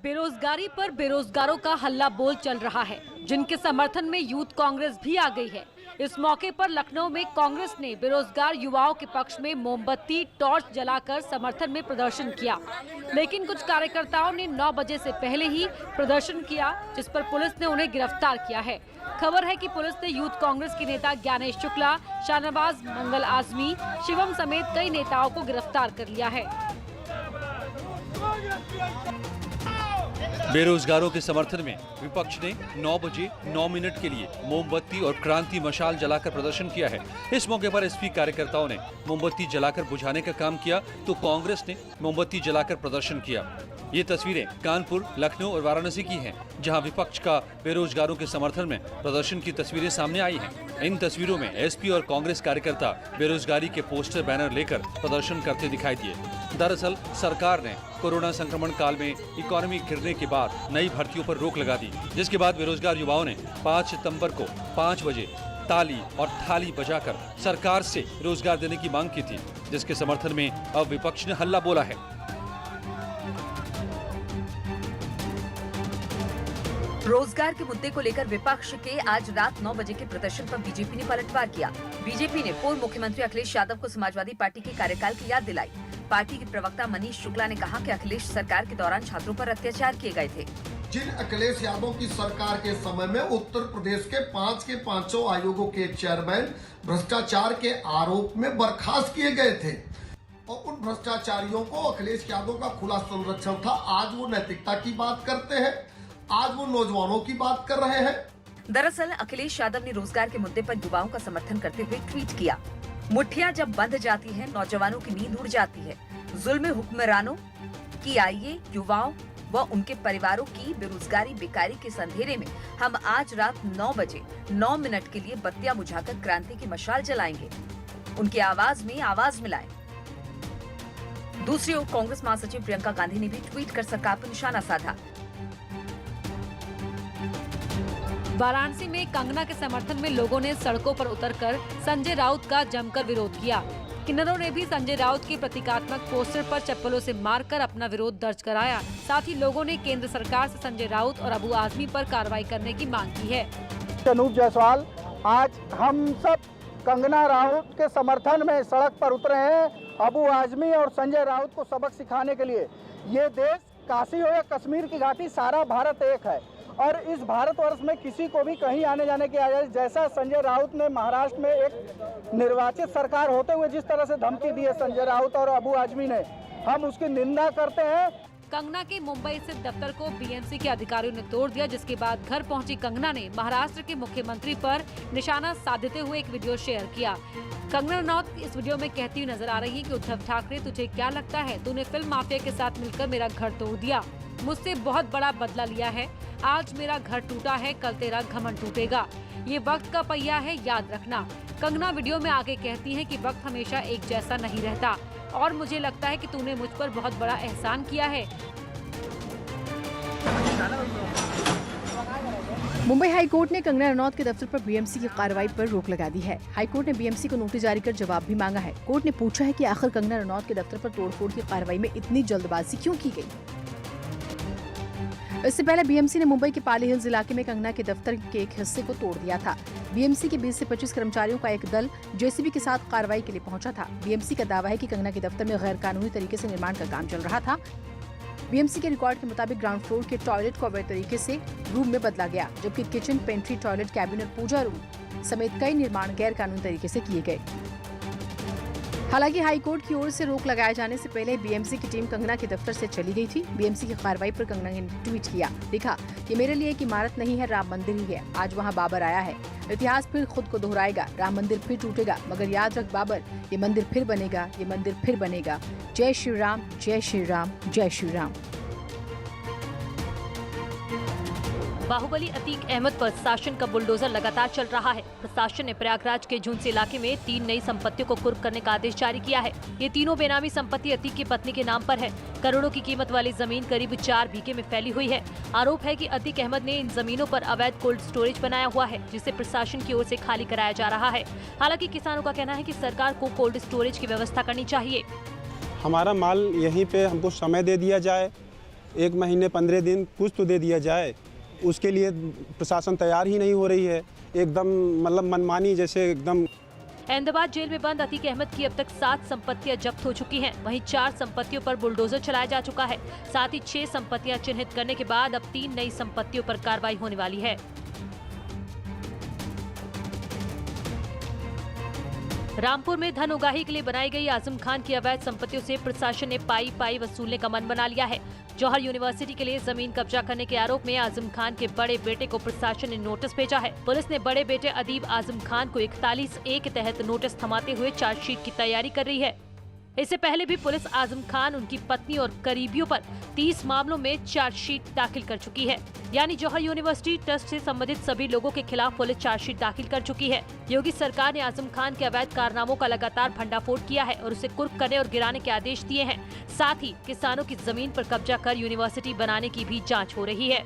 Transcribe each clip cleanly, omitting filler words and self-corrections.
बेरोजगारी पर बेरोजगारों का हल्ला बोल चल रहा है, जिनके समर्थन में यूथ कांग्रेस भी आ गई है। इस मौके पर लखनऊ में कांग्रेस ने बेरोजगार युवाओं के पक्ष में मोमबत्ती टॉर्च जलाकर समर्थन में प्रदर्शन किया, लेकिन कुछ कार्यकर्ताओं ने 9 बजे से पहले ही प्रदर्शन किया, जिस पर पुलिस ने उन्हें गिरफ्तार किया है। खबर है कि पुलिस ने यूथ कांग्रेस के नेता ज्ञानेश शुक्ला, शाहनवाज मंगल आजमी, शिवम समेत कई नेताओं को गिरफ्तार कर लिया है। बेरोजगारों के समर्थन में विपक्ष ने 9 बजे 9 मिनट के लिए मोमबत्ती और क्रांति मशाल जलाकर प्रदर्शन किया है। इस मौके पर एसपी कार्यकर्ताओं ने मोमबत्ती जलाकर बुझाने का काम किया तो कांग्रेस ने मोमबत्ती जलाकर प्रदर्शन किया। ये तस्वीरें कानपुर, लखनऊ और वाराणसी की हैं, जहां विपक्ष का बेरोजगारों के समर्थन में प्रदर्शन की तस्वीरें सामने आई हैं। इन तस्वीरों में एसपी और कांग्रेस कार्यकर्ता बेरोजगारी के पोस्टर बैनर लेकर प्रदर्शन करते दिखाई दिए। दरअसल सरकार ने कोरोना संक्रमण काल में इकोनॉमी गिरने के बाद नई भर्तियों पर रोक लगा दी, जिसके बाद बेरोजगार युवाओं ने 5 सितंबर को 5 बजे ताली और थाली बजाकर सरकार से रोजगार देने की मांग की थी, जिसके समर्थन में अब विपक्ष ने हल्ला बोला है। रोजगार के मुद्दे को लेकर विपक्ष के आज रात 9 बजे के प्रदर्शन पर बीजेपी ने पलटवार किया। बीजेपी ने पूर्व मुख्यमंत्री अखिलेश यादव को समाजवादी पार्टी के कार्यकाल की याद दिलाई। पार्टी के प्रवक्ता मनीष शुक्ला ने कहा कि अखिलेश सरकार के दौरान छात्रों पर अत्याचार किए गए थे। जिन अखिलेश यादव की सरकार के समय में उत्तर प्रदेश के 5 के 500 आयोगों के चेयरमैन भ्रष्टाचार के आरोप में बर्खास्त किए गए थे और उन भ्रष्टाचारियों को अखिलेश यादव का खुला संरक्षण था। आज वो नैतिकता की बात करते हैं, आज वो नौजवानों की बात कर रहे हैं। दरअसल अखिलेश यादव ने रोजगार के मुद्दे पर युवाओं का समर्थन करते हुए ट्वीट किया, मुठ्ठियां जब बंध जाती हैं, नौजवानों की नींद उड़ जाती है। जुल्म हुक्मरानों की आइए युवाओं व उनके परिवारों की बेरोजगारी बेकारी के अंधेरे में हम आज रात 9 बजे 9 मिनट के लिए बत्तियां बुझाकर क्रांति की मशाल जलाएंगे। उनकी आवाज में आवाज मिलाएं। दूसरी ओर कांग्रेस महासचिव प्रियंका गांधी ने भी ट्वीट कर सरकार पर निशाना साधा। वाराणसी में कंगना के समर्थन में लोगों ने सड़कों पर उतरकर संजय राउत का जमकर विरोध किया। किन्नरों ने भी संजय राउत के प्रतीकात्मक पोस्टर पर चप्पलों से मारकर अपना विरोध दर्ज कराया। साथ ही लोगों ने केंद्र सरकार से संजय राउत और अबू आजमी पर कार्रवाई करने की मांग की है। अनूप जायसवाल, आज हम सब कंगना राउत के समर्थन में सड़क पर उतरे हैं, अबू आजमी और संजय राउत को सबक सिखाने के लिए। ये देश काशी हो या कश्मीर की घाटी, सारा भारत एक है और इस भारतवर्ष में किसी को भी कहीं आने जाने की आजादी, जैसा संजय राउत ने महाराष्ट्र में एक निर्वाचित सरकार होते हुए जिस तरह से धमकी दी है संजय राउत और अबू आजमी ने, हम उसकी निंदा करते हैं। कंगना के मुंबई स्थित दफ्तर को बीएमसी के अधिकारियों ने तोड़ दिया, जिसके बाद घर पहुंची कंगना ने महाराष्ट्र के मुख्यमंत्री पर निशाना साधते हुए एक वीडियो शेयर किया। कंगना रनौत इस वीडियो में कहती हुई नजर आ रही है कि उद्धव ठाकरे, तुझे क्या लगता है, तूने फिल्म माफिया के साथ मिलकर मेरा घर तोड़ दिया, मुझसे बहुत बड़ा बदला लिया है, आज मेरा घर टूटा है, कल तेरा घमंड टूटेगा, ये वक्त का पहिया है, याद रखना। कंगना वीडियो में आगे कहती हैं कि वक्त हमेशा एक जैसा नहीं रहता और मुझे लगता है कि तूने मुझ पर बहुत बड़ा एहसान किया है। मुंबई हाईकोर्ट ने कंगना रनौत के दफ्तर पर बीएमसी की कार्रवाई पर रोक लगा दी है। हाईकोर्ट ने बीएमसी को नोटिस जारी कर जवाब भी मांगा है। कोर्ट ने पूछा है कि आखिर कंगना रनौत के दफ्तर पर तोड़फोड़ की कार्रवाई में इतनी जल्दबाजी क्यों की गई। इससे पहले बीएमसी ने मुंबई के पाली हिल्स इलाके में कंगना के दफ्तर के एक हिस्से को तोड़ दिया था। बीएमसी के 20 से 25 कर्मचारियों का एक दल जेसीबी के साथ कार्रवाई के लिए पहुंचा था। बीएमसी का दावा है कि कंगना के दफ्तर में गैर कानूनी तरीके से निर्माण का काम चल रहा था। बीएमसी के रिकॉर्ड के मुताबिक ग्राउंड फ्लोर के टॉयलेट को अवैध तरीके से रूम में बदला गया, जबकि किचन, पेंट्री, टॉयलेट, कैबिन और पूजा रूम समेत कई निर्माण गैर कानूनी तरीके से किए गए। हालांकि हाईकोर्ट की ओर से रोक लगाए जाने से पहले बीएमसी की टीम कंगना के दफ्तर से चली गई थी। बीएमसी की कार्रवाई पर कंगना ने ट्वीट किया, लिखा, ये मेरे लिए एक इमारत नहीं है, राम मंदिर ही है। आज वहाँ बाबर आया है, इतिहास फिर खुद को दोहराएगा, राम मंदिर फिर टूटेगा, मगर याद रख बाबर, ये मंदिर फिर बनेगा, ये मंदिर फिर बनेगा। जय श्री राम, जय श्री राम, जय श्री राम। बाहुबली अतीक अहमद पर शासन का बुलडोजर लगातार चल रहा है। प्रशासन ने प्रयागराज के झुंझुनू इलाके में 3 नई संपत्तियों को कुर्क करने का आदेश जारी किया है। ये तीनों बेनामी संपत्ति अतीक की पत्नी के नाम पर है। करोड़ों की कीमत वाली जमीन करीब 4 बीघे में फैली हुई है। आरोप है कि अतीक अहमद ने इन जमीनों पर अवैध कोल्ड स्टोरेज बनाया हुआ है, जिसे प्रशासन की ओर से खाली कराया जा रहा है। हालांकि किसानों का कहना है कि सरकार को कोल्ड स्टोरेज की व्यवस्था करनी चाहिए। हमारा माल यहीं पे हमको समय दे दिया जाए, 1 महीने 15 दिन कुछ तो दे दिया जाए, उसके लिए प्रशासन तैयार ही नहीं हो रही है। एकदम मतलब मनमानी जैसे एकदम। अहमदाबाद जेल में बंद अतीक अहमद की अब तक 7 संपत्तियां जब्त हो चुकी हैं। वहीं 4 संपत्तियों पर बुलडोजर चलाया जा चुका है। साथ ही 6 संपत्तियां चिन्हित करने के बाद अब 3 नई संपत्तियों पर कार्रवाई होने वाली है। रामपुर में धन उगाही के लिए बनाई गई आजम खान की अवैध संपत्तियों से प्रशासन ने पाई वसूलने का मन बना लिया है। जौहर यूनिवर्सिटी के लिए जमीन कब्जा करने के आरोप में आजम खान के बड़े बेटे को प्रशासन ने नोटिस भेजा है। पुलिस ने बड़े बेटे अदीब आजम खान को 41A के तहत नोटिस थमाते हुए चार्जशीट की तैयारी कर रही है। इससे पहले भी पुलिस आजम खान, उनकी पत्नी और करीबियों पर 30 मामलों में चार्जशीट दाखिल कर चुकी है। यानी जौहर यूनिवर्सिटी ट्रस्ट से संबंधित सभी लोगों के खिलाफ पुलिस चार्जशीट दाखिल कर चुकी है। योगी सरकार ने आजम खान के अवैध कारनामों का लगातार भंडाफोड़ किया है और उसे कुर्क करने और गिराने के आदेश दिए हैं। साथ ही किसानों की जमीन पर कब्जा कर यूनिवर्सिटी बनाने की भी जाँच हो रही है।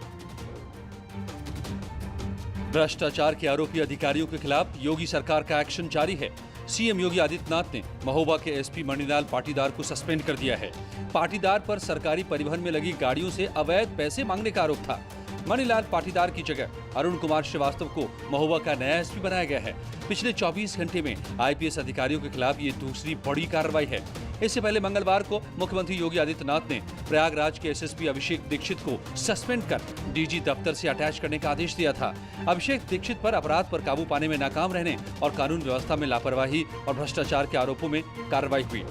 भ्रष्टाचार के आरोपी अधिकारियों के खिलाफ योगी सरकार का एक्शन जारी है। सीएम योगी आदित्यनाथ ने महोबा के एसपी मणिलाल पाटीदार को सस्पेंड कर दिया है। पाटीदार पर सरकारी परिवहन में लगी गाड़ियों से अवैध पैसे मांगने का आरोप था। मणिलाल पाटीदार की जगह अरुण कुमार श्रीवास्तव को महोबा का नया एसपी बनाया गया है। पिछले 24 घंटे में आईपीएस अधिकारियों के खिलाफ ये दूसरी बड़ी कार्रवाई है। इससे पहले मंगलवार को मुख्यमंत्री योगी आदित्यनाथ ने प्रयागराज के एसएसपी अभिषेक दीक्षित को सस्पेंड कर डीजी दफ्तर से अटैच करने का आदेश दिया था। अभिषेक दीक्षित पर अपराध पर काबू पाने में नाकाम रहने और कानून व्यवस्था में लापरवाही और भ्रष्टाचार के आरोपों में कार्रवाई हुई।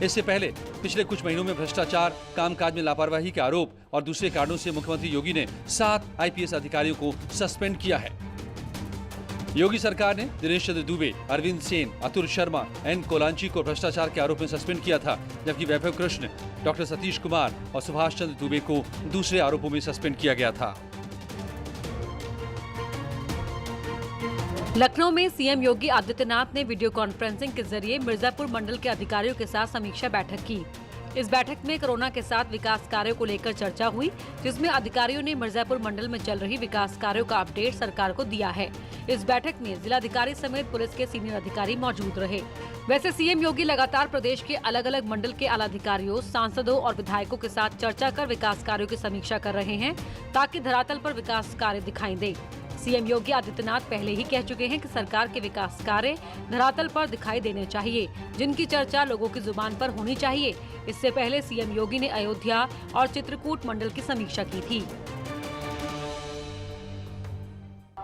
इससे पहले पिछले कुछ महीनों में भ्रष्टाचार, कामकाज में लापरवाही के आरोप और दूसरे कारणों से मुख्यमंत्री योगी ने 7 आईपीएस अधिकारियों को सस्पेंड किया है। योगी सरकार ने दिनेश चंद्र दुबे, अरविंद सेन, अतुल शर्मा, एन कोलांची को भ्रष्टाचार के आरोप में सस्पेंड किया था, जबकि वैभव कृष्ण, डॉक्टर सतीश कुमार और सुभाष चंद्र दुबे को दूसरे आरोपों में सस्पेंड किया गया था। लखनऊ में सीएम योगी आदित्यनाथ ने वीडियो कॉन्फ्रेंसिंग के जरिए मिर्जापुर मंडल के अधिकारियों के साथ समीक्षा बैठक की। इस बैठक में कोरोना के साथ विकास कार्यों को लेकर चर्चा हुई, जिसमें अधिकारियों ने मिर्जापुर मंडल में चल रही विकास कार्यों का अपडेट सरकार को दिया है। इस बैठक में जिलाधिकारी समेत पुलिस के सीनियर अधिकारी मौजूद रहे। वैसे सीएम योगी लगातार प्रदेश के अलग अलग मंडल के आला अधिकारियों, सांसदों और विधायकों के साथ चर्चा कर विकास कार्यों की समीक्षा कर रहे हैं, ताकि धरातल पर विकास कार्य दिखाई दे। सीएम योगी आदित्यनाथ पहले ही कह चुके हैं कि सरकार के विकास कार्य धरातल पर दिखाई देने चाहिए, जिनकी चर्चा लोगों की जुबान पर होनी चाहिए। इससे पहले सीएम योगी ने अयोध्या और चित्रकूट मंडल की समीक्षा की थी।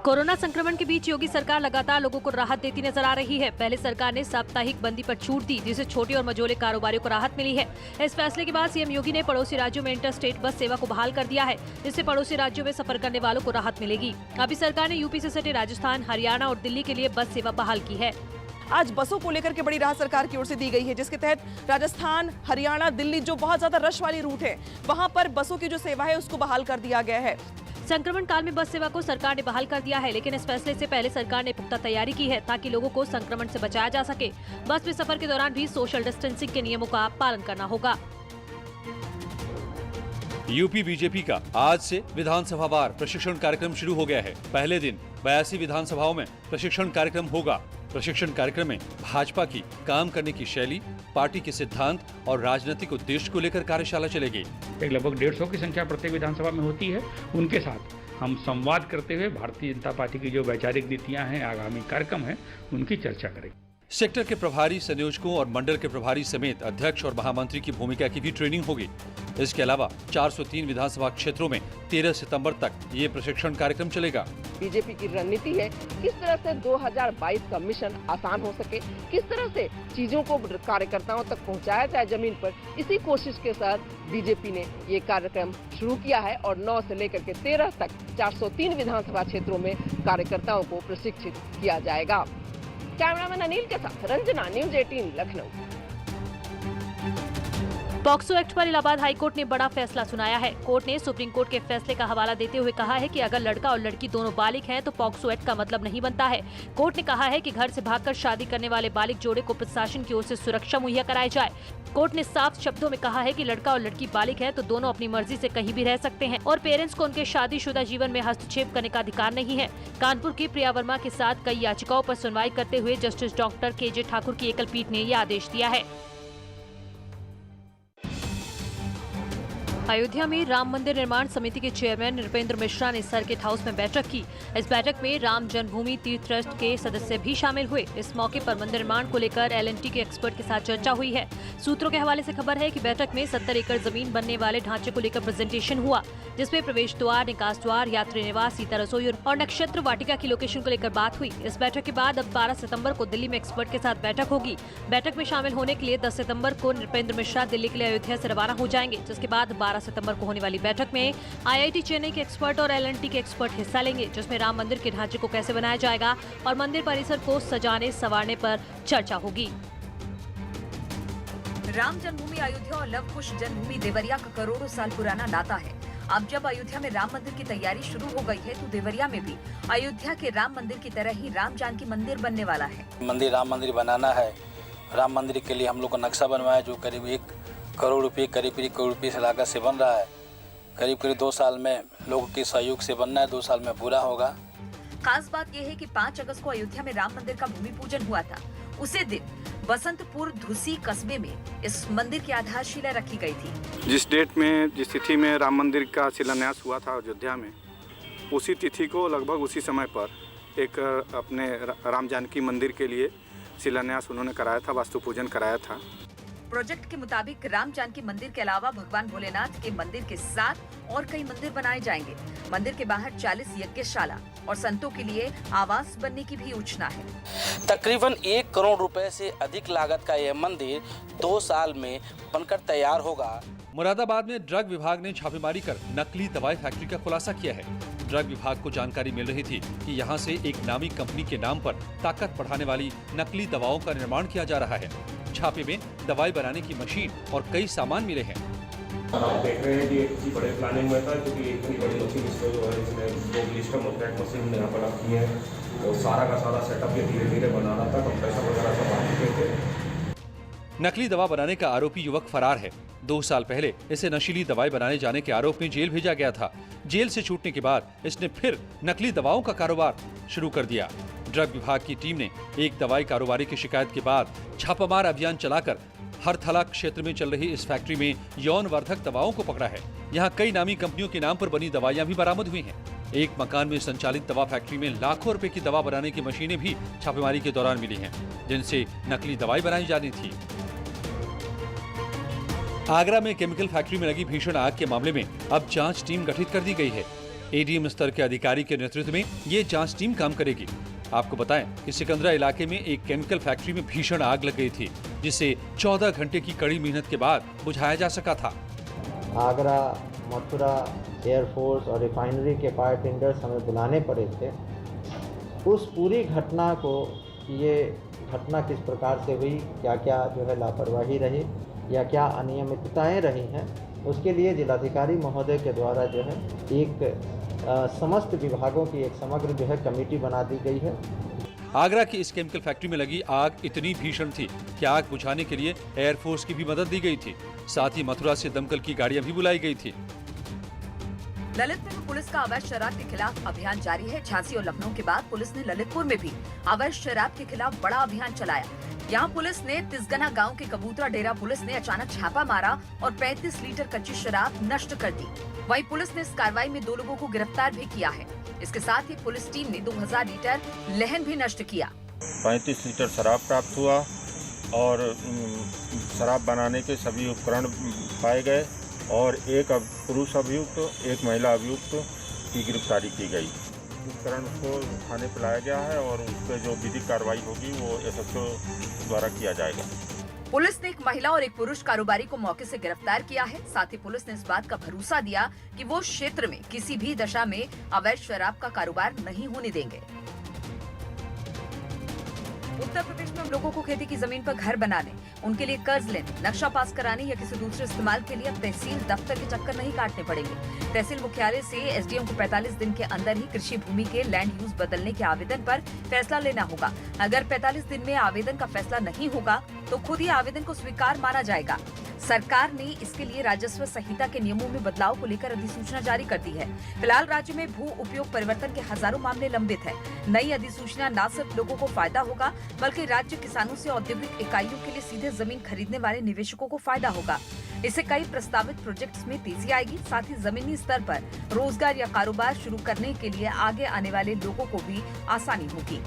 कोरोना संक्रमण के बीच योगी सरकार लगातार लोगों को राहत देती नजर आ रही है। पहले सरकार ने साप्ताहिक बंदी पर छूट दी, जिससे छोटे और मझोले कारोबारियों को राहत मिली है। इस फैसले के बाद सीएम योगी ने पड़ोसी राज्यों में इंटर स्टेट बस सेवा को बहाल कर दिया है, जिससे पड़ोसी राज्यों में सफर करने वालों को राहत मिलेगी। अभी सरकार ने यूपी से सटे राजस्थान, हरियाणा और दिल्ली के लिए बस सेवा बहाल की है। आज बसों को लेकर के बड़ी राहत सरकार की ओर से दी गई है, जिसके तहत राजस्थान, हरियाणा, दिल्ली जो बहुत ज्यादा रश वाली रूट है, वहां पर बसों की जो सेवा है उसको बहाल कर दिया गया है। संक्रमण काल में बस सेवा को सरकार ने बहाल कर दिया है, लेकिन इस फैसले से पहले सरकार ने पुख्ता तैयारी की है, ताकि लोगों को संक्रमण से बचाया जा सके। बस में सफर के दौरान भी सोशल डिस्टेंसिंग के नियमों का पालन करना होगा। यूपी बीजेपी का आज से विधानसभा वार प्रशिक्षण कार्यक्रम शुरू हो गया है। पहले दिन 82 विधानसभाओं में प्रशिक्षण कार्यक्रम होगा। प्रशिक्षण कार्यक्रम में भाजपा की काम करने की शैली, पार्टी के सिद्धांत और राजनीतिक उद्देश्य को लेकर कार्यशाला चलेगी। लगभग 150 की संख्या प्रत्येक विधानसभा में होती है। उनके साथ हम संवाद करते हुए भारतीय जनता पार्टी की जो वैचारिक नीतियां हैं, आगामी कार्यक्रम है, उनकी चर्चा करेंगे। सेक्टर के प्रभारी संयोजकों और मंडल के प्रभारी समेत अध्यक्ष और महामंत्री की भूमिका की भी ट्रेनिंग होगी। इसके अलावा 403 विधानसभा क्षेत्रों में 13 सितंबर तक ये प्रशिक्षण कार्यक्रम चलेगा। बीजेपी की रणनीति है किस तरह से 2022 का मिशन आसान हो सके, किस तरह से चीजों को कार्यकर्ताओं तक पहुंचाया जाए जमीन पर। इसी कोशिश के साथ बीजेपी ने ये कार्यक्रम शुरू किया है और 9 से लेकर के 13 तक 403 विधानसभा क्षेत्रों में कार्यकर्ताओं को प्रशिक्षित किया जाएगा। कैमरामैन अनिल के साथ Ranjana, news 18 Lucknow. POCSO act पर इलाहाबाद हाईकोर्ट ने बड़ा फैसला सुनाया है। कोर्ट ने सुप्रीम कोर्ट के फैसले का हवाला देते हुए कहा है कि अगर लड़का और लड़की दोनों बालिग हैं तो पॉक्सो एक्ट का मतलब नहीं बनता है। कोर्ट ने कहा है कि घर से भागकर शादी करने वाले बालिग जोड़े को प्रशासन की ओर से सुरक्षा मुहैया कराई जाए। कोर्ट ने साफ शब्दों में कहा है कि लड़का और लड़की बालिग है तो दोनों अपनी मर्जी से कहीं भी रह सकते हैं और पेरेंट्स को उनके शादीशुदा जीवन में हस्तक्षेप करने का अधिकार नहीं है। कानपुर की प्रिया वर्मा के साथ कई याचिकाओं पर सुनवाई करते हुए जस्टिस डॉक्टर के.जे. ठाकुर की एकल पीठ ने यह आदेश दिया है। अयोध्या में राम मंदिर निर्माण समिति के चेयरमैन नृपेंद्र मिश्रा ने सर्किट हाउस में बैठक की। इस बैठक में राम जन्मभूमि तीर्थ ट्रस्ट के सदस्य भी शामिल हुए। इस मौके पर मंदिर निर्माण को लेकर L&T के एक्सपर्ट के साथ चर्चा हुई है। सूत्रों के हवाले से खबर है कि बैठक में 70 एकड़ जमीन बनने वाले ढांचे को लेकर प्रेजेंटेशन हुआ, जिसमें प्रवेश द्वार, निकास द्वार, यात्री निवास, सीता रसोई और नक्षत्र वाटिका की लोकेशन को लेकर बात हुई। इस बैठक के बाद अब 12 सितम्बर को दिल्ली में एक्सपर्ट के साथ बैठक होगी। बैठक में शामिल होने के लिए 10 सितम्बर को नृपेंद्र मिश्रा दिल्ली के लिए अयोध्या से रवाना हो जाएंगे, जिसके बाद 12 सितंबर को होने वाली बैठक में IIT चेन्नई के एक्सपर्ट और L&T के एक्सपर्ट हिस्सा लेंगे, जिसमें राम मंदिर के ढांचे को कैसे बनाया जाएगा और मंदिर परिसर को सजाने संवारने पर चर्चा होगी। राम जन्मभूमि अयोध्या और लव कुश जन्मभूमि देवरिया का करोड़ों साल पुराना नाता है। अब जब अयोध्या में राम मंदिर की तैयारी शुरू हो गई है, तो देवरिया में भी अयोध्या के राम मंदिर की तरह ही राम जानकी मंदिर बनने वाला है। मंदिर राम मंदिर बनाना है। राम मंदिर के लिए हम लोग को नक्शा बनवाया, जो करीब 1 करोड़ रुपये करीब से लागत से बन रहा है। करीब 2 साल में लोगों के सहयोग से बनना है, 2 साल में पूरा होगा। खास बात यह है कि 5 अगस्त को अयोध्या में राम मंदिर का भूमि पूजन हुआ था। उसी दिन बसंतपुर धुसी कस्बे में इस मंदिर की आधारशिला रखी गई थी। जिस डेट में, जिस तिथि में राम मंदिर का शिलान्यास हुआ था अयोध्या में, उसी तिथि को लगभग उसी समय पर एक अपने राम जानकी मंदिर के लिए शिलान्यास उन्होंने कराया था, वास्तु पूजन कराया था। प्रोजेक्ट के मुताबिक राम जानकी मंदिर के अलावा भगवान भोलेनाथ के मंदिर के साथ और कई मंदिर बनाए जाएंगे। मंदिर के बाहर 40 यज्ञशाला और संतों के लिए आवास बनने की भी योजना है। तकरीबन 1 करोड़ रुपए से अधिक लागत का यह मंदिर 2 साल में बनकर तैयार होगा। मुरादाबाद में ड्रग विभाग ने छापेमारी कर नकली दवाई फैक्ट्री का खुलासा किया है। ड्रग विभाग को जानकारी मिल रही थी कि यहां से एक नामी कंपनी के नाम पर ताकत बढ़ाने वाली नकली दवाओं का निर्माण किया जा रहा है। छापे में दवाई बनाने की मशीन और कई सामान मिले हैं। आप देख रहे हैं कि एक किसी बड़े प्लानिंग में था, क्योंकि इतनी बड़ी मशीन इसको जो है इसमें 2 लिस्टर मोटरेट मशीन यहाँ पर रखी है और सारा का सारा सेटअप ये धीरे धीरे बना रहा था, कंप्रेसर वगैरह सब आ चुके थे। नकली दवा बनाने का आरोपी युवक फरार है। 2 साल पहले इसे नशीली दवाई बनाने जाने के आरोप में जेल भेजा गया था। जेल से छूटने के बाद इसने फिर नकली दवाओं का कारोबार शुरू कर दिया। ड्रग विभाग की टीम ने एक दवाई कारोबारी की शिकायत के बाद छापामार अभियान चलाकर हरथला क्षेत्र में चल रही इस फैक्ट्री में यौनवर्धक दवाओं को पकड़ा है। यहाँ कई नामी कंपनियों के नाम पर बनी दवाइयाँ भी बरामद हुई हैं। एक मकान में संचालित दवा फैक्ट्री में लाखों रुपए की दवा बनाने की मशीनें भी छापेमारी के दौरान मिली हैं, जिनसे नकली दवाई बनाई जानी थी। आगरा में केमिकल फैक्ट्री में लगी भीषण आग के मामले में अब जांच टीम गठित कर दी गई है। ADM स्तर के अधिकारी के नेतृत्व में ये जांच टीम काम करेगी। आपको बताएं कि सिकंदरा इलाके में एक केमिकल फैक्ट्री में भीषण आग लग गई थी, जिसे 14 घंटे की कड़ी मेहनत के बाद बुझाया जा सका था। आगरा, मथुरा, एयरफोर्स और रिफाइनरी के पावर टेंडर्स हमें बुलाने पड़े थे। उस पूरी घटना को, ये घटना किस प्रकार से हुई, क्या क्या जो है लापरवाही रही या क्या अनियमितताएं रही हैं, उसके लिए जिलाधिकारी महोदय के द्वारा जो है एक समस्त विभागों की एक समग्र जो है कमेटी बना दी गई है। आगरा की इस केमिकल फैक्ट्री में लगी आग इतनी भीषण थी कि आग बुझाने के लिए एयरफोर्स की भी मदद दी गई थी। साथ ही मथुरा से दमकल की गाड़ियां भी बुलाई गई थी। ललितपुर में पुलिस का अवैध शराब के खिलाफ अभियान जारी है। झांसी और लखनऊ के बाद पुलिस ने ललितपुर में भी अवैध शराब के खिलाफ बड़ा अभियान चलाया। यहाँ पुलिस ने तिसगना गांव के कबूतरा डेरा पुलिस ने अचानक छापा मारा और 35 लीटर कच्ची शराब नष्ट कर दी। वहीं पुलिस ने इस कार्रवाई में 2 लोगों को गिरफ्तार भी किया है। इसके साथ ही पुलिस टीम ने 2000 लीटर लहन भी नष्ट किया। 35 लीटर शराब प्राप्त हुआ और शराब बनाने के सभी उपकरण पाए गए और एक पुरुष अभियुक्त, एक महिला अभियुक्त की गिरफ्तारी की गई। उपकरण को थाने पर लाया गया है और उस पर जो विधिक कार्रवाई होगी वो SHO द्वारा किया जाएगा। पुलिस ने एक महिला और एक पुरुष कारोबारी को मौके से गिरफ्तार किया है। साथ ही पुलिस ने इस बात का भरोसा दिया कि वो क्षेत्र में किसी भी दशा में अवैध शराब का कारोबार नहीं होने देंगे। उत्तर प्रदेश में हम लोगों को खेती की जमीन पर घर बनाने, उनके लिए कर्ज लेने, नक्शा पास कराने या किसी दूसरे इस्तेमाल के लिए अब तहसील दफ्तर के चक्कर नहीं काटने पड़ेंगे। तहसील मुख्यालय से SDM को 45 दिन के अंदर ही कृषि भूमि के लैंड यूज बदलने के आवेदन पर फैसला लेना होगा। अगर 45 दिन में आवेदन का फैसला नहीं होगा तो खुद ही आवेदन को स्वीकार माना जाएगा। सरकार ने इसके लिए राजस्व संहिता के नियमों में बदलाव को लेकर अधिसूचना जारी कर दी है। फिलहाल राज्य में भू उपयोग परिवर्तन के हजारों मामले लंबित हैं। नई अधिसूचना न सिर्फ लोगों को फायदा होगा बल्कि राज्य किसानों से औद्योगिक इकाइयों के लिए सीधे जमीन खरीदने वाले निवेशकों को फायदा होगा। इससे कई प्रस्तावित प्रोजेक्ट्स में तेजी आएगी, साथ ही जमीनी स्तर पर रोजगार या कारोबार शुरू करने के लिए आगे आने वाले लोगों को भी आसानी होगी।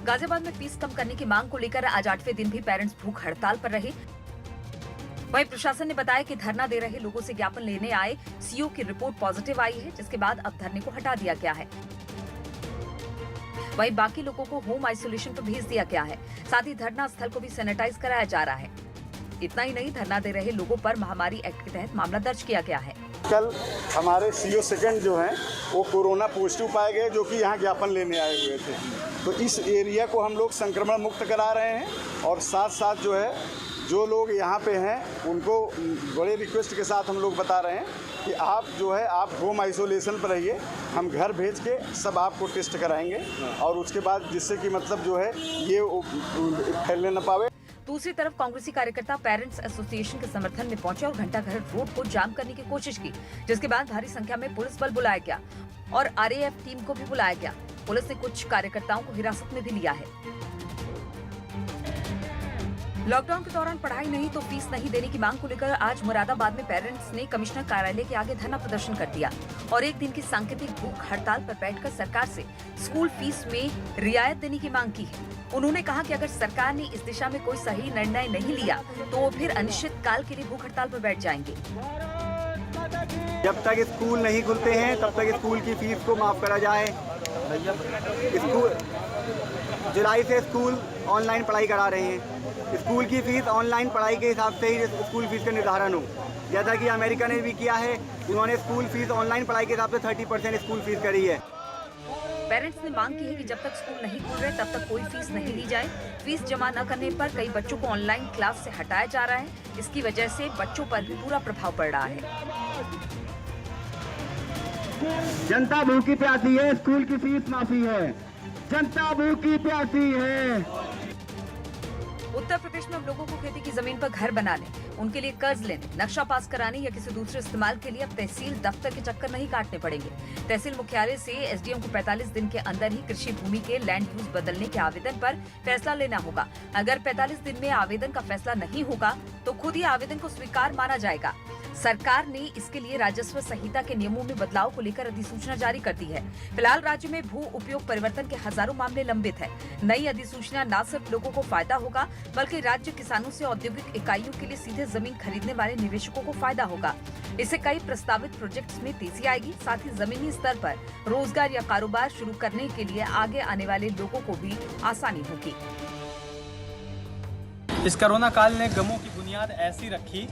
गाजियाबाद में फीस कम करने की मांग को लेकर आज 8वें दिन भी पेरेंट्स भूख हड़ताल पर रहे। वहीं प्रशासन ने बताया कि धरना दे रहे लोगों से ज्ञापन लेने आए सीओ की रिपोर्ट पॉजिटिव आई है, जिसके बाद अब धरने को हटा दिया गया है। वहीं बाकी लोगों को होम आइसोलेशन पर भेज दिया गया है। साथ ही धरना स्थल को भी सैनिटाइज कराया जा रहा है। इतना ही नहीं, धरना दे रहे लोगों पर महामारी एक्ट के तहत मामला दर्ज किया गया है। कल हमारे सीओ सेकंड जो हैं वो कोरोना पॉजिटिव पाए गए, जो कि यहाँ ज्ञापन लेने आए हुए थे। तो इस एरिया को हम लोग संक्रमण मुक्त करा रहे हैं और साथ साथ जो है जो लोग यहाँ पे हैं उनको बड़े रिक्वेस्ट के साथ हम लोग बता रहे हैं कि आप जो है आप होम आइसोलेशन पर रहिए, हम घर भेज के सब आपको टेस्ट कराएंगे और उसके बाद जिससे कि मतलब जो है ये फैलने न पावे। दूसरी तरफ कांग्रेसी कार्यकर्ता पेरेंट्स एसोसिएशन के समर्थन में पहुंचे और घंटाघर रोड को जाम करने की कोशिश की, जिसके बाद भारी संख्या में पुलिस बल बुलाया गया और आरएएफ टीम को भी बुलाया गया। पुलिस ने कुछ कार्यकर्ताओं को हिरासत में भी लिया है। लॉकडाउन के दौरान पढ़ाई नहीं तो फीस नहीं देने की मांग को लेकर आज मुरादाबाद में पेरेंट्स ने कमिश्नर कार्यालय के आगे धरना प्रदर्शन कर दिया और एक दिन की सांकेतिक भूख हड़ताल पर बैठकर सरकार से स्कूल फीस में रियायत देने की मांग की है। उन्होंने कहा कि अगर सरकार ने इस दिशा में कोई सही निर्णय नहीं लिया तो वो फिर अनिश्चित काल के लिए भूख हड़ताल पर बैठ जाएंगे। जब तक स्कूल नहीं खुलते हैं तब तक स्कूल की फीस को माफ करा जाए। जुलाई से स्कूल ऑनलाइन पढ़ाई करा रहे हैं। स्कूल की फीस ऑनलाइन पढ़ाई के हिसाब से ही स्कूल फीस का निर्धारण हो, जैसा कि अमेरिका ने भी किया है। उन्होंने स्कूल फीस ऑनलाइन पढ़ाई के हिसाब से 30% स्कूल फीस करी है। पेरेंट्स ने मांग की है कि जब तक स्कूल नहीं खुल रहे तब तक कोई फीस नहीं ली जाए। फीस जमा न करने पर कई बच्चों को ऑनलाइन क्लास से हटाया जा रहा है। इसकी वजह से बच्चों पर भी बुरा प्रभाव पड़ रहा है। जनता भूखी प्यासी है, स्कूल की फीस माफी है। जनता भूखी प्यासी है। उत्तर प्रदेश में अब लोगों को खेती की जमीन पर घर बनाने, उनके लिए कर्ज लेने, नक्शा पास कराने या किसी दूसरे इस्तेमाल के लिए अब तहसील दफ्तर के चक्कर नहीं काटने पड़ेंगे। तहसील मुख्यालय से एसडीएम को 45 दिन के अंदर ही कृषि भूमि के लैंड यूज बदलने के आवेदन पर फैसला लेना होगा। अगर 45 दिन में आवेदन का फैसला नहीं होगा तो खुद ही आवेदन को स्वीकार माना जाएगा। सरकार ने इसके लिए राजस्व संहिता के नियमों में बदलाव को लेकर अधिसूचना जारी कर दी है। फिलहाल राज्य में भू उपयोग परिवर्तन के हजारों मामले लंबित है। नई अधिसूचना न सिर्फ लोगों को फायदा होगा बल्कि राज्य किसानों से औद्योगिक इकाइयों के लिए सीधे जमीन खरीदने वाले निवेशकों को फायदा होगा। इससे कई प्रस्तावित प्रोजेक्ट्स में तेजी आएगी, साथ ही जमीनी स्तर पर रोजगार या कारोबार शुरू करने के लिए आगे आने वाले लोगों को भी आसानी होगी। इस कोरोना काल ने गमों की बुनियाद ऐसी रखी,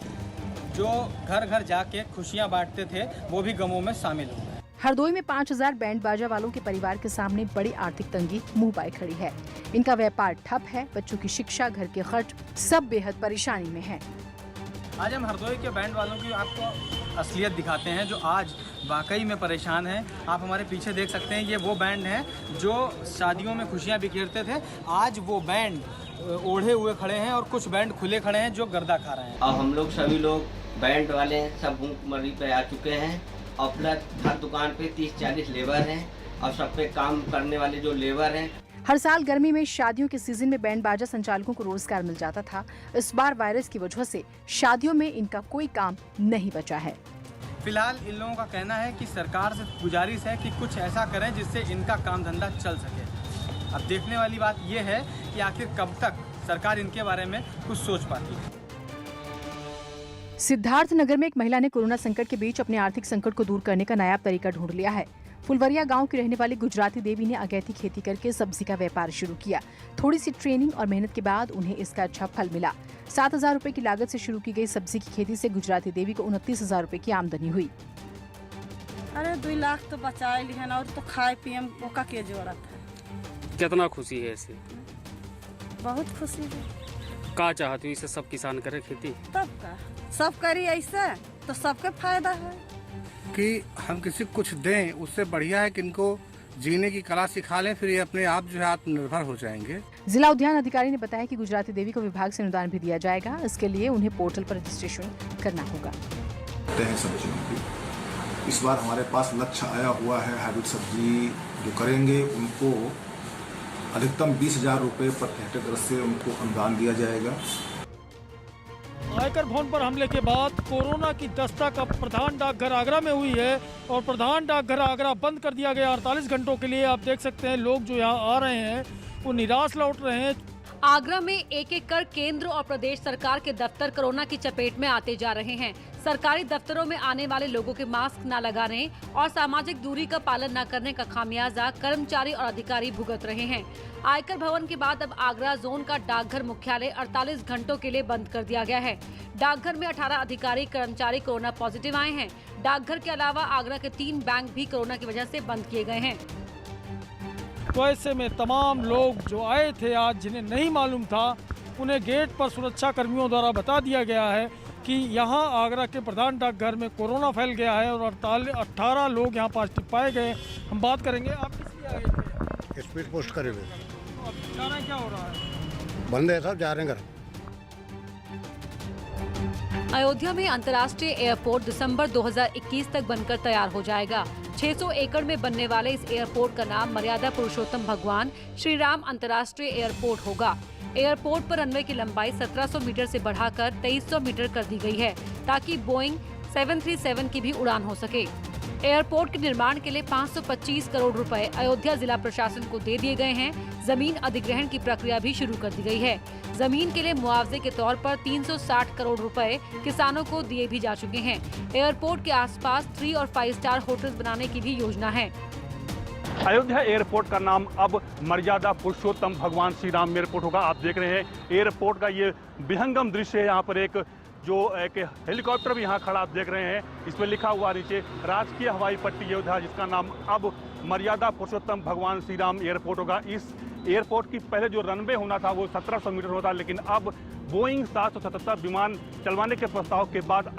जो घर घर जाके खुशियां बांटते थे वो भी गमों में शामिल हो गए। हरदोई में 5000 बैंड बाजा वालों के परिवार के सामने बड़ी आर्थिक तंगी मुंह पाए खड़ी है। इनका व्यापार ठप है, बच्चों की शिक्षा, घर के खर्च सब बेहद परेशानी में है। आज हम हरदोई के बैंड वालों की आपको असलियत दिखाते हैं, जो आज वाकई में परेशान हैं। आप हमारे पीछे देख सकते हैं, ये वो बैंड हैं जो शादियों में खुशियाँ बिखेरते थे। आज वो बैंड ओढ़े हुए खड़े हैं और कुछ बैंड खुले खड़े हैं जो गर्दा खा रहे हैं। और हम लोग सभी लोग बैंड वाले सब भूखमरी पे आ चुके हैं और प्लस हर दुकान पे 30-40 लेबर हैं और सब पे काम करने वाले जो लेबर हैं। हर साल गर्मी में शादियों के सीजन में बैंड बाजा संचालकों को रोजगार मिल जाता था। इस बार वायरस की वजह से शादियों में इनका कोई काम नहीं बचा है। फिलहाल इन लोगों का कहना है कि सरकार से गुजारिश है कि कुछ ऐसा करें जिससे इनका काम धंधा चल सके। अब देखने वाली बात यह है कि आखिर कब तक सरकार इनके बारे में कुछ सोच पाती है। सिद्धार्थ नगर में एक महिला ने कोरोना संकट के बीच अपने आर्थिक संकट को दूर करने का नायाब तरीका ढूंढ लिया है। फुलवरिया गांव की रहने वाली गुजराती देवी ने अगैती खेती करके सब्जी का व्यापार शुरू किया। थोड़ी सी ट्रेनिंग और मेहनत के बाद उन्हें इसका अच्छा फल मिला। 7000 रुपए की लागत से शुरू की गई सब्जी की खेती से गुजराती देवी को 29,000 रुपए की आमदनी हुई। अरे 2 लाख तो बचा ली है और तो खाए पिए ओका के जरूरत है। कितना खुशी है इससे? बहुत खुशी है। का चाहती हूँ इसे सब किसान करे खेती? तब का सब करी ऐसे तो सबके फायदा है कि हम किसी को कुछ दें, उससे बढ़िया है कि इनको जीने की कला सिखा लें, फिर ये अपने आप जो है आत्मनिर्भर हो जाएंगे। जिला उद्यान अधिकारी ने बताया कि गुजराती देवी को विभाग से अनुदान भी दिया जाएगा। इसके लिए उन्हें पोर्टल पर रजिस्ट्रेशन करना होगा। सब्जियों की इस बार हमारे पास लक्ष्य आया हुआ है। हाइब्रिड सब्जी जो करेंगे उनको अधिकतम 20,000 रुपए पर हेक्टेयर से उनको अनुदान दिया जाएगा। आयकर भवन पर हमले के बाद कोरोना की दस्तक अब प्रधान डाकघर आगरा में हुई है और प्रधान डाकघर आगरा बंद कर दिया गया 48 घंटों के लिए। आप देख सकते हैं लोग जो यहाँ आ रहे हैं वो निराश लौट रहे हैं। आगरा में एक एक कर केंद्र और प्रदेश सरकार के दफ्तर कोरोना की चपेट में आते जा रहे हैं। सरकारी दफ्तरों में आने वाले लोगों के मास्क न लगाने और सामाजिक दूरी का पालन न करने का खामियाजा कर्मचारी और अधिकारी भुगत रहे हैं। आयकर भवन के बाद अब आगरा जोन का डाकघर मुख्यालय 48 घंटों के लिए बंद कर दिया गया है। डाकघर में 18 अधिकारी कर्मचारी कोरोना पॉजिटिव आए हैं। डाकघर के अलावा आगरा के 3 बैंक भी कोरोना की वजह से बंद किए गए हैं। तो ऐसे में तमाम लोग जो आए थे आज, जिन्हें नहीं मालूम था, उन्हें गेट पर सुरक्षा कर्मियों द्वारा बता दिया गया है कि यहाँ आगरा के प्रधान डाकघर में कोरोना फैल गया है और 18 लोग यहाँ पॉजिटिव पाए गए। हम बात करेंगे, आप किस लिए आए थे? स्पीड पोस्ट करे हुए। अब जाना क्या हो रहा है? बंद है सब, जा रहे हैं घर। अयोध्या में अंतर्राष्ट्रीय एयरपोर्ट दिसंबर 2021 तक बनकर तैयार हो जाएगा। 600 एकड़ में बनने वाले इस एयरपोर्ट का नाम मर्यादा पुरुषोत्तम भगवान श्री राम अंतर्राष्ट्रीय एयरपोर्ट होगा। एयरपोर्ट पर रनवे की लंबाई 1700 मीटर से बढ़ाकर 2300 मीटर कर दी गई है ताकि बोइंग 737 की भी उड़ान हो सके। एयरपोर्ट के निर्माण के लिए 525 करोड़ रुपए अयोध्या जिला प्रशासन को दे दिए गए हैं। जमीन अधिग्रहण की प्रक्रिया भी शुरू कर दी गई है। जमीन के लिए मुआवजे के तौर पर 360 करोड़ रुपए किसानों को दिए भी जा चुके हैं। एयरपोर्ट के आसपास 3 और 5 स्टार होटल्स बनाने की भी योजना है। अयोध्या एयरपोर्ट का नाम अब मर्यादा पुरुषोत्तम भगवान श्री राम एयरपोर्ट होगा। आप देख रहे हैं एयरपोर्ट का ये विहंगम दृश्य है। यहाँ पर एक हेलीकॉप्टर भी यहाँ खड़ा आप देख रहे हैं। इसमें लिखा हुआ नीचे राजकीय हवाई पट्टी अयोध्या, जिसका नाम अब मर्यादा पुरुषोत्तम भगवान श्री राम एयरपोर्ट होगा। इस एयरपोर्ट की पहले जो रनवे होना था वो 1700 मीटर होता, लेकिन अब बोइंग 777 विमान चलवाने के प्रस्ताव के बाद